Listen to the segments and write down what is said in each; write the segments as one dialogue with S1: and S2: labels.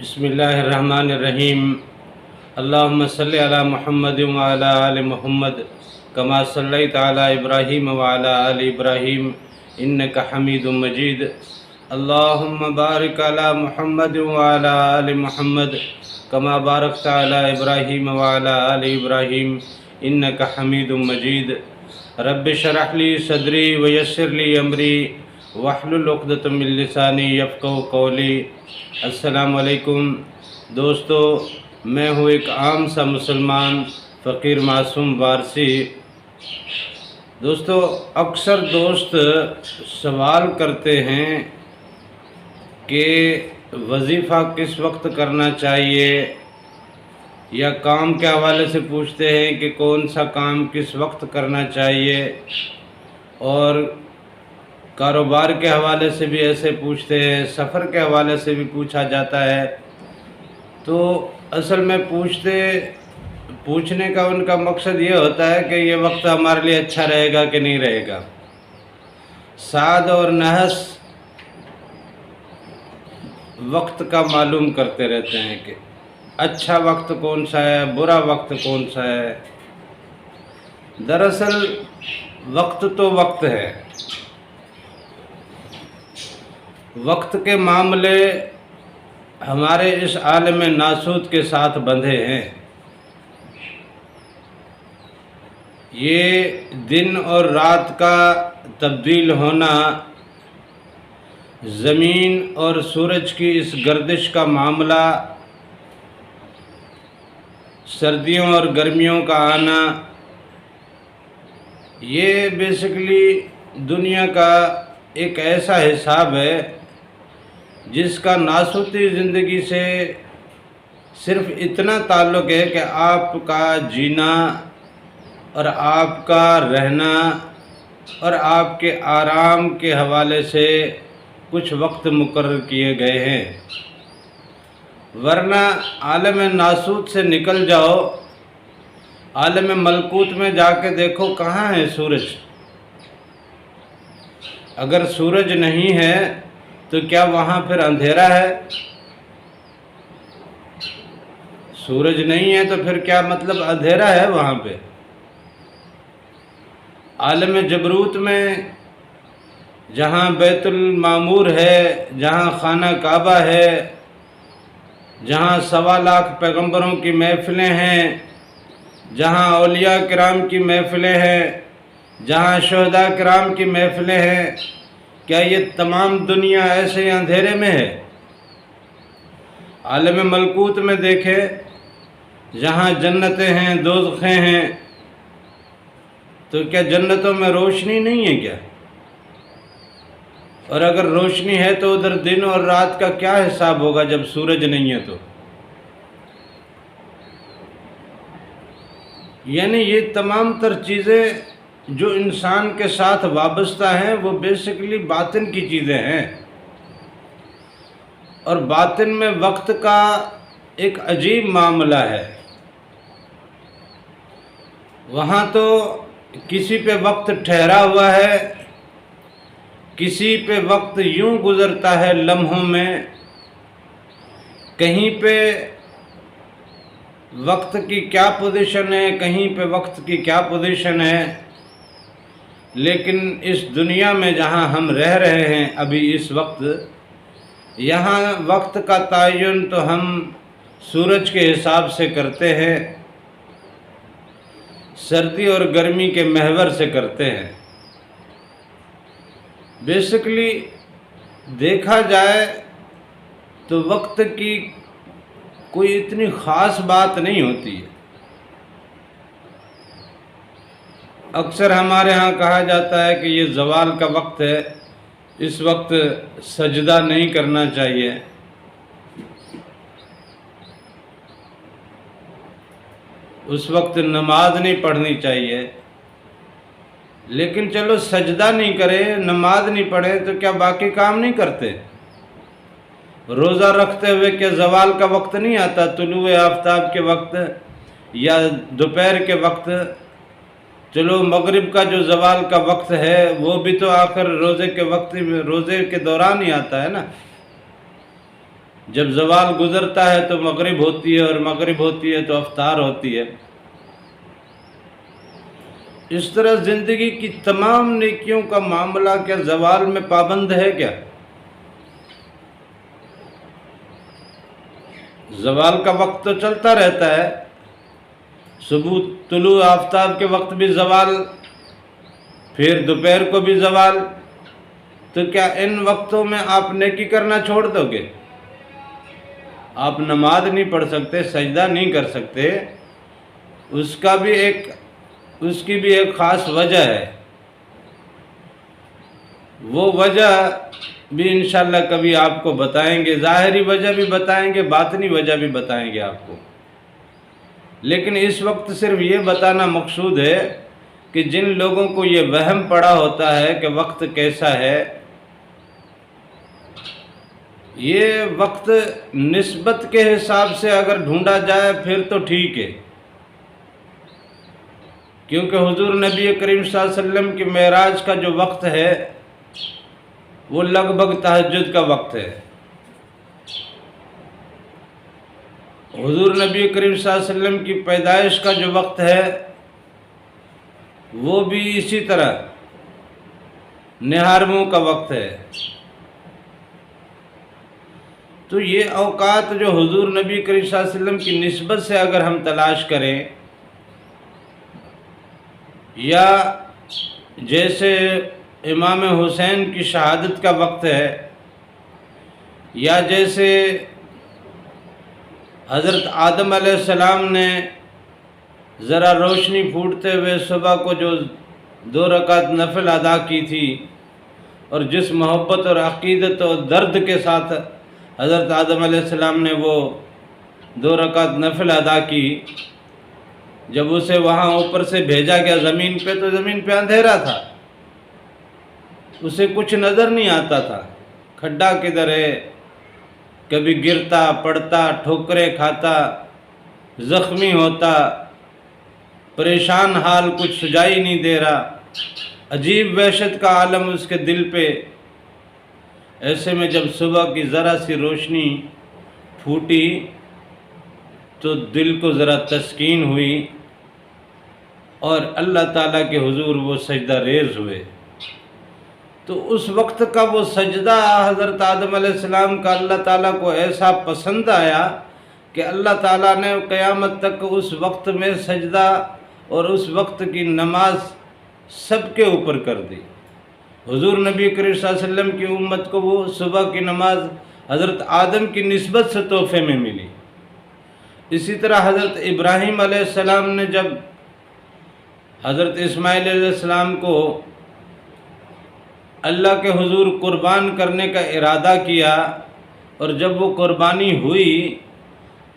S1: بسم اللہ الرحمن الرحیم۔ اللہم صلی علی محمد وعلی آل محمد کما صلیت علی ابراہیم وعلی آل ابراہیم انک حمید مجید۔ اللہم بارک علی محمد وعلی آل محمد کما بارکت علی ابراہیم وعلی آل ابراہیم انک حمید مجید۔ رب اشرح لی صدری ویسر لی امری واحلل عقدۃ من لسانی یفقہوا قولی۔ السلام علیکم دوستو، میں ہوں ایک عام سا مسلمان فقیر معصوم وارثی۔ دوستو، اکثر دوست سوال کرتے ہیں کہ وظیفہ کس وقت کرنا چاہیے، یا کام کے حوالے سے پوچھتے ہیں کہ کون سا کام کس وقت کرنا چاہیے، اور کاروبار کے حوالے سے بھی ایسے پوچھتے ہیں، سفر کے حوالے سے بھی پوچھا جاتا ہے۔ تو اصل میں پوچھنے کا ان کا مقصد یہ ہوتا ہے کہ یہ وقت ہمارے لیے اچھا رہے گا کہ نہیں رہے گا۔ سعد اور نحس وقت کا معلوم کرتے رہتے ہیں کہ اچھا وقت کون سا ہے، برا وقت کون سا ہے۔ دراصل وقت تو وقت ہے۔ وقت کے معاملے ہمارے اس عالم ناسوت کے ساتھ بندھے ہیں۔ یہ دن اور رات کا تبدیل ہونا، زمین اور سورج کی اس گردش کا معاملہ، سردیوں اور گرمیوں کا آنا، یہ بیسیکلی دنیا کا ایک ایسا حساب ہے جس کا ناسوتی زندگی سے صرف اتنا تعلق ہے کہ آپ کا جینا اور آپ کا رہنا اور آپ کے آرام کے حوالے سے کچھ وقت مقرر کیے گئے ہیں، ورنہ عالم ناسوت سے نکل جاؤ، عالم ملکوت میں جا کے دیکھو کہاں ہے سورج۔ اگر سورج نہیں ہے تو کیا وہاں پھر اندھیرا ہے؟ سورج نہیں ہے تو پھر کیا مطلب اندھیرا ہے وہاں پہ؟ عالم جبروت میں جہاں بیت المعمور ہے، جہاں خانہ کعبہ ہے، جہاں 1.25 پیغمبروں کی محفلیں ہیں، جہاں اولیاء کرام کی محفلیں ہیں، جہاں شہداء کرام کی محفلیں ہیں، کیا یہ تمام دنیا ایسے اندھیرے میں ہے؟ عالم ملکوت میں دیکھے، جہاں جنتیں ہیں، دوزخیں ہیں، تو کیا جنتوں میں روشنی نہیں ہے کیا؟ اور اگر روشنی ہے تو ادھر دن اور رات کا کیا حساب ہوگا جب سورج نہیں ہے تو؟ یعنی یہ تمام تر چیزیں جو انسان کے ساتھ وابستہ ہیں وہ بیسیکلی باطن کی چیزیں ہیں، اور باطن میں وقت کا ایک عجیب معاملہ ہے۔ وہاں تو کسی پہ وقت ٹھہرا ہوا ہے، کسی پہ وقت یوں گزرتا ہے لمحوں میں، کہیں پہ وقت کی کیا پوزیشن ہے، کہیں پہ وقت کی کیا پوزیشن ہے۔ لیکن اس دنیا میں جہاں ہم رہ رہے ہیں ابھی اس وقت، یہاں وقت کا تعین تو ہم سورج کے حساب سے کرتے ہیں، سردی اور گرمی کے محور سے کرتے ہیں۔ بیسیکلی دیکھا جائے تو وقت کی کوئی اتنی خاص بات نہیں ہوتی ہے۔ اکثر ہمارے ہاں کہا جاتا ہے کہ یہ زوال کا وقت ہے، اس وقت سجدہ نہیں کرنا چاہیے۔ اس وقت نماز نہیں پڑھنی چاہیے۔ لیکن چلو سجدہ نہیں کرے، نماز نہیں پڑھے تو کیا باقی کام نہیں کرتے؟ روزہ رکھتے ہوئے کیا زوال کا وقت نہیں آتا، طلوع آفتاب کے وقت یا دوپہر کے وقت؟ چلو مغرب کا جو زوال کا وقت ہے وہ بھی تو آخر روزے کے وقت میں، روزے کے دوران ہی آتا ہے نا۔ جب زوال گزرتا ہے تو مغرب ہوتی ہے، اور مغرب ہوتی ہے تو افطار ہوتی ہے۔ اس طرح زندگی کی تمام نیکیوں کا معاملہ کیا زوال میں پابند ہے کیا؟ زوال کا وقت تو چلتا رہتا ہے، صبح طلوع آفتاب کے وقت بھی زوال، پھر دوپہر کو بھی زوال، تو کیا ان وقتوں میں آپ نیکی کرنا چھوڑ دو گے؟ آپ نماز نہیں پڑھ سکتے، سجدہ نہیں کر سکتے، اس کی بھی ایک خاص وجہ ہے۔ وہ وجہ بھی انشاءاللہ کبھی آپ کو بتائیں گے، ظاہری وجہ بھی بتائیں گے، باطنی وجہ بھی بتائیں گے آپ کو، لیکن اس وقت صرف یہ بتانا مقصود ہے کہ جن لوگوں کو یہ وہم پڑا ہوتا ہے کہ وقت کیسا ہے، یہ وقت نسبت کے حساب سے اگر ڈھونڈا جائے پھر تو ٹھیک ہے، کیونکہ حضور نبی کریم صلی اللہ علیہ وسلم کی معراج کا جو وقت ہے وہ لگ بھگ تہجد کا وقت ہے۔ حضور نبی کریم صلی اللہ علیہ وسلم کی پیدائش کا جو وقت ہے وہ بھی اسی طرح نہارموں کا وقت ہے۔ تو یہ اوقات جو حضور نبی کریم صلی اللہ علیہ وسلم کی نسبت سے اگر ہم تلاش کریں، یا جیسے امام حسین کی شہادت کا وقت ہے، یا جیسے حضرت آدم علیہ السلام نے ذرا روشنی پھوٹتے ہوئے صبح کو جو 2 رکعت نفل ادا کی تھی، اور جس محبت اور عقیدت اور درد کے ساتھ حضرت آدم علیہ السلام نے وہ 2 رکعت نفل ادا کی، جب اسے وہاں اوپر سے بھیجا گیا زمین پہ، تو زمین پہ اندھیرا تھا، اسے کچھ نظر نہیں آتا تھا، کھڈا کدھر ہے، کبھی گرتا پڑتا، ٹھوکریں کھاتا، زخمی ہوتا، پریشان حال، کچھ سجائی نہیں دے رہا، عجیب وحشت کا عالم اس کے دل پہ۔ ایسے میں جب صبح کی ذرا سی روشنی پھوٹی تو دل کو ذرا تسکین ہوئی، اور اللہ تعالیٰ کے حضور وہ سجدہ ریز ہوئے۔ تو اس وقت کا وہ سجدہ حضرت آدم علیہ السلام کا اللہ تعالیٰ کو ایسا پسند آیا کہ اللہ تعالیٰ نے قیامت تک اس وقت میں سجدہ اور اس وقت کی نماز سب کے اوپر کر دی۔ حضور نبی کریم صلی اللہ علیہ وسلم کی امت کو وہ صبح کی نماز حضرت آدم کی نسبت سے تحفے میں ملی۔ اسی طرح حضرت ابراہیم علیہ السلام نے جب حضرت اسماعیل علیہ السلام کو اللہ کے حضور قربان کرنے کا ارادہ کیا، اور جب وہ قربانی ہوئی،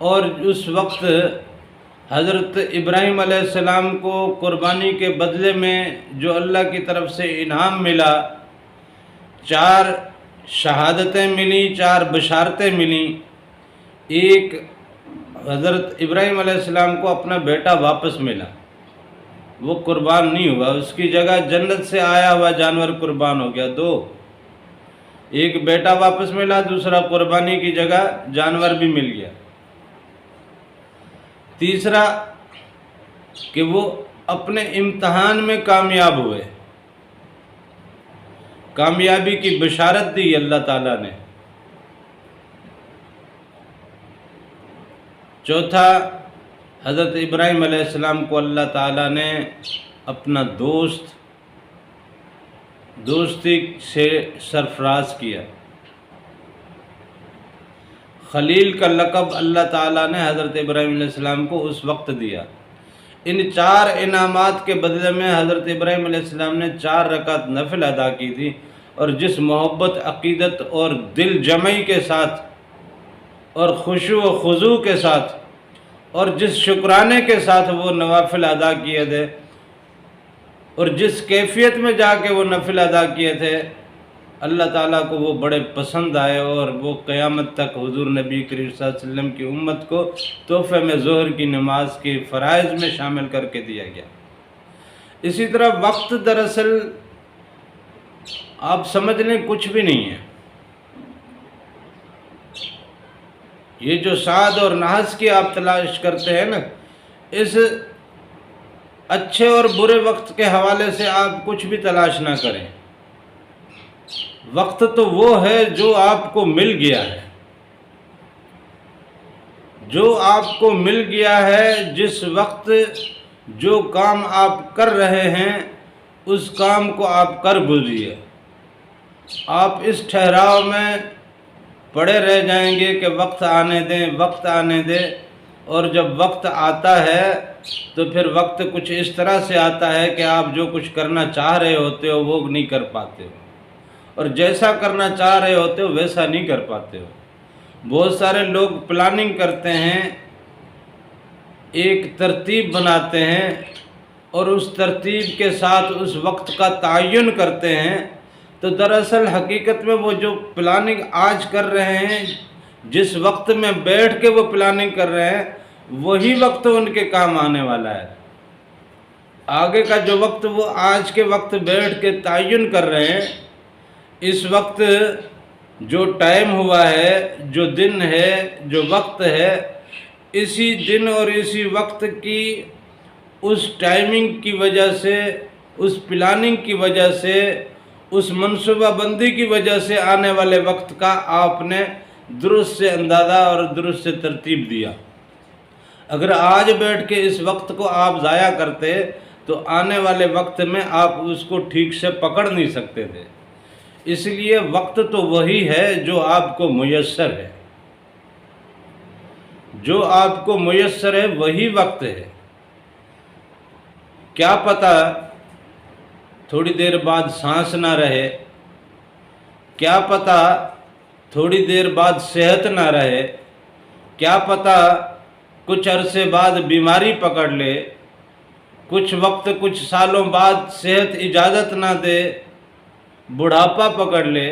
S1: اور اس وقت حضرت ابراہیم علیہ السلام کو قربانی کے بدلے میں جو اللہ کی طرف سے انعام ملا، 4 شہادتیں ملیں، 4 بشارتیں ملیں۔ ایک، حضرت ابراہیم علیہ السلام کو اپنا بیٹا واپس ملا، وہ قربان نہیں ہوا، اس کی جگہ جنت سے آیا ہوا جانور قربان ہو گیا۔ 2، ایک بیٹا واپس ملا، دوسرا قربانی کی جگہ جانور بھی مل گیا۔ تیسرا کہ وہ اپنے امتحان میں کامیاب ہوئے، کامیابی کی بشارت دی اللہ تعالیٰ نے۔ چوتھا، حضرت ابراہیم علیہ السلام کو اللہ تعالیٰ نے اپنا دوستی سے سرفراز کیا۔ خلیل کا لقب اللہ تعالیٰ نے حضرت ابراہیم علیہ السلام کو اس وقت دیا۔ ان 4 انعامات کے بدلے میں حضرت ابراہیم علیہ السلام نے 4 رکعت نفل ادا کی تھی، اور جس محبت، عقیدت اور دل جمعی کے ساتھ، اور خشوع و خضوع کے ساتھ، اور جس شکرانے کے ساتھ وہ نوافل ادا کیے تھے، اور جس کیفیت میں جا کے وہ نفل ادا کیے تھے، اللہ تعالیٰ کو وہ بڑے پسند آئے، اور وہ قیامت تک حضور نبی کریم صلی اللہ علیہ وسلم کی امت کو تحفے میں ظہر کی نماز کے فرائض میں شامل کر کے دیا گیا۔ اسی طرح وقت دراصل آپ سمجھ لیں کچھ بھی نہیں ہے۔ یہ جو سعد اور نحس کی آپ تلاش کرتے ہیں نا، اس اچھے اور برے وقت کے حوالے سے آپ کچھ بھی تلاش نہ کریں۔ وقت تو وہ ہے جو آپ کو مل گیا ہے، جو آپ کو مل گیا ہے۔ جس وقت جو کام آپ کر رہے ہیں اس کام کو آپ کر گزریے۔ آپ اس ٹھہراؤ میں پڑے رہ جائیں گے کہ وقت آنے دیں، وقت آنے دیں، اور جب وقت آتا ہے تو پھر وقت کچھ اس طرح سے آتا ہے کہ آپ جو کچھ کرنا چاہ رہے ہوتے ہو وہ نہیں کر پاتے ہو، اور جیسا کرنا چاہ رہے ہوتے ہو ویسا نہیں کر پاتے ہو۔ بہت سارے لوگ پلاننگ کرتے ہیں، ایک ترتیب بناتے ہیں اور اس ترتیب کے ساتھ اس وقت کا تعین کرتے ہیں، تو دراصل حقیقت میں وہ جو پلاننگ آج کر رہے ہیں، جس وقت میں بیٹھ کے وہ پلاننگ کر رہے ہیں، وہی وقت ان کے کام آنے والا ہے۔ آگے کا جو وقت وہ آج کے وقت بیٹھ کے تعین کر رہے ہیں، اس وقت جو ٹائم ہوا ہے، جو دن ہے، جو وقت ہے، اسی دن اور اسی وقت کی اس ٹائمنگ کی وجہ سے، اس پلاننگ کی وجہ سے، اس منصوبہ بندی کی وجہ سے آنے والے وقت کا آپ نے درست سے اندازہ اور درست سے ترتیب دیا۔ اگر آج بیٹھ کے اس وقت کو آپ ضائع کرتے تو آنے والے وقت میں آپ اس کو ٹھیک سے پکڑ نہیں سکتے تھے۔ اس لیے وقت تو وہی ہے جو آپ کو میسر ہے، جو آپ کو میسر ہے وہی وقت ہے۔ کیا پتہ تھوڑی دیر بعد سانس نہ رہے، کیا پتہ تھوڑی دیر بعد صحت نہ رہے، کیا پتہ کچھ عرصے بعد بیماری پکڑ لے، کچھ وقت کچھ سالوں بعد صحت اجازت نہ دے، بڑھاپا پکڑ لے۔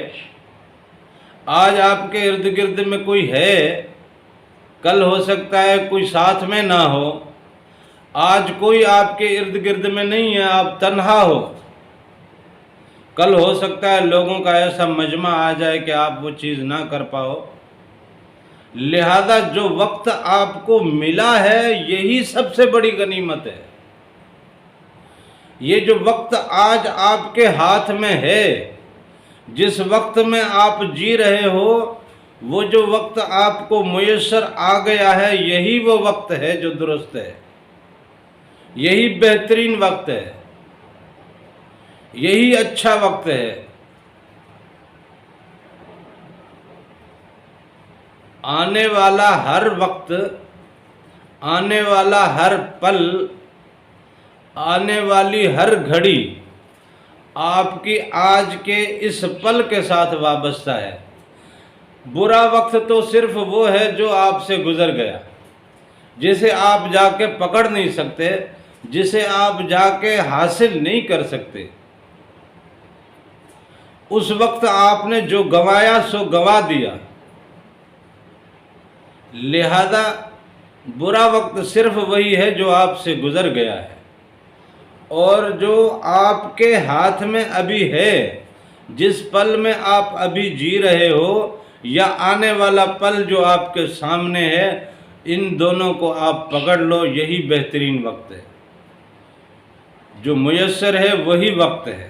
S1: آج آپ کے ارد گرد میں کوئی ہے، کل ہو سکتا ہے کوئی ساتھ میں نہ ہو۔ آج کوئی آپ کے ارد گرد میں نہیں ہے، آپ تنہا ہو، کل ہو سکتا ہے لوگوں کا ایسا مجمع آ جائے کہ آپ وہ چیز نہ کر پاؤ۔ لہذا جو وقت آپ کو ملا ہے یہی سب سے بڑی غنیمت ہے۔ یہ جو وقت آج آپ کے ہاتھ میں ہے، جس وقت میں آپ جی رہے ہو، وہ جو وقت آپ کو میسر آ گیا ہے، یہی وہ وقت ہے جو درست ہے، یہی بہترین وقت ہے، یہی اچھا وقت ہے۔ آنے والا ہر وقت، آنے والا ہر پل، آنے والی ہر گھڑی آپ کی آج کے اس پل کے ساتھ وابستہ ہے۔ برا وقت تو صرف وہ ہے جو آپ سے گزر گیا، جسے آپ جا کے پکڑ نہیں سکتے، جسے آپ جا کے حاصل نہیں کر سکتے۔ اس وقت آپ نے جو گنوایا سو گنوا دیا۔ لہذا برا وقت صرف وہی ہے جو آپ سے گزر گیا ہے، اور جو آپ کے ہاتھ میں ابھی ہے، جس پل میں آپ ابھی جی رہے ہو، یا آنے والا پل جو آپ کے سامنے ہے، ان دونوں کو آپ پکڑ لو، یہی بہترین وقت ہے۔ جو میسر ہے وہی وقت ہے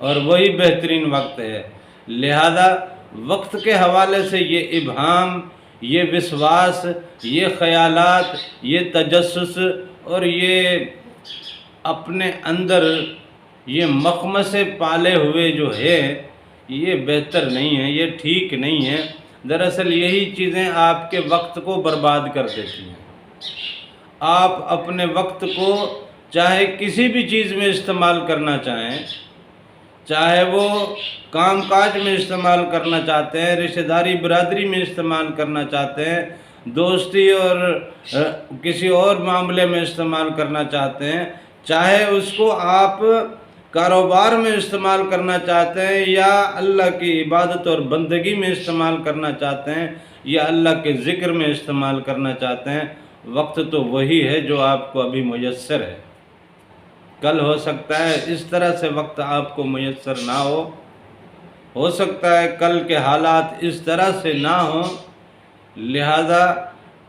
S1: اور وہی بہترین وقت ہے۔ لہذا وقت کے حوالے سے یہ ابہام، یہ وسواس، یہ خیالات، یہ تجسس اور یہ اپنے اندر یہ مخمصے پالے ہوئے جو ہے، یہ بہتر نہیں ہے، یہ ٹھیک نہیں ہے۔ دراصل یہی چیزیں آپ کے وقت کو برباد کر دیتی ہیں۔ آپ اپنے وقت کو چاہے کسی بھی چیز میں استعمال کرنا چاہیں، چاہے وہ کام کاج میں استعمال کرنا چاہتے ہیں، رشتہ داری برادری میں استعمال کرنا چاہتے ہیں، دوستی اور کسی اور معاملے میں استعمال کرنا چاہتے ہیں، چاہے اس کو آپ کاروبار میں استعمال کرنا چاہتے ہیں، یا اللہ کی عبادت اور بندگی میں استعمال کرنا چاہتے ہیں، یا اللہ کے ذکر میں استعمال کرنا چاہتے ہیں، وقت تو وہی ہے جو آپ کو ابھی میسر ہے۔ کل ہو سکتا ہے اس طرح سے وقت آپ کو میسر نہ ہو سکتا ہے کل کے حالات اس طرح سے نہ ہوں، لہذا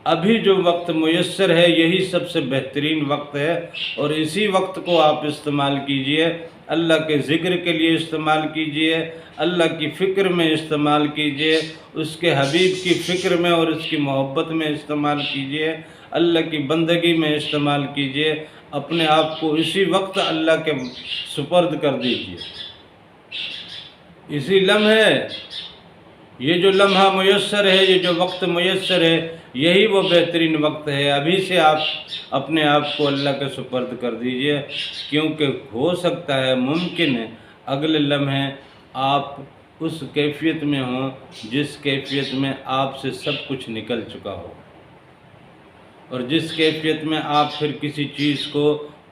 S1: ابھی جو وقت میسر ہے یہی سب سے بہترین وقت ہے، اور اسی وقت کو آپ استعمال کیجئے، اللہ کے ذکر کے لیے استعمال کیجئے، اللہ کی فکر میں استعمال کیجئے، اس کے حبیب کی فکر میں اور اس کی محبت میں استعمال کیجئے، اللہ کی بندگی میں استعمال کیجئے، اپنے آپ کو اسی وقت اللہ کے سپرد کر دیجئے۔ اسی لمحے، یہ جو لمحہ میسر ہے، یہ جو وقت میسر ہے، یہی وہ بہترین وقت ہے۔ ابھی سے آپ اپنے آپ کو اللہ کے سپرد کر دیجئے، کیونکہ ہو سکتا ہے، ممکن ہے، اگلے لمحے آپ اس کیفیت میں ہوں جس کیفیت میں آپ سے سب کچھ نکل چکا ہو، اور جس کیفیت میں آپ پھر کسی چیز کو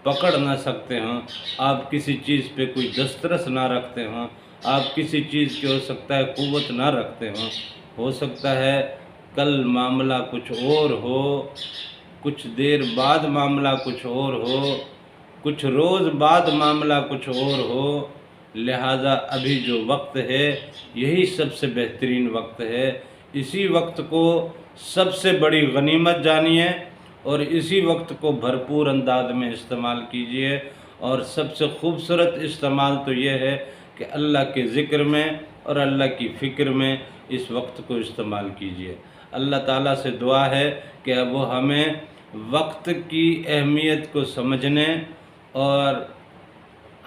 S1: پکڑ نہ سکتے ہوں، آپ کسی چیز پہ کوئی دسترس نہ رکھتے ہوں، آپ کسی چیز کی ہو سکتا ہے قوت نہ رکھتے ہوں۔ ہو سکتا ہے کل معاملہ کچھ اور ہو، کچھ دیر بعد معاملہ کچھ اور ہو، کچھ روز بعد معاملہ کچھ اور ہو۔ لہذا ابھی جو وقت ہے یہی سب سے بہترین وقت ہے۔ اسی وقت کو سب سے بڑی غنیمت جانیے، اور اسی وقت کو بھرپور انداز میں استعمال کیجیے۔ اور سب سے خوبصورت استعمال تو یہ ہے کہ اللہ کے ذکر میں اور اللہ کی فکر میں اس وقت کو استعمال کیجیے۔ اللہ تعالیٰ سے دعا ہے کہ وہ ہمیں وقت کی اہمیت کو سمجھنے اور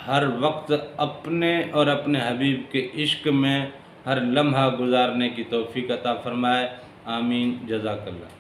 S1: ہر وقت اپنے اور اپنے حبیب کے عشق میں ہر لمحہ گزارنے کی توفیق عطا فرمائے۔ آمین۔ جزاک اللہ۔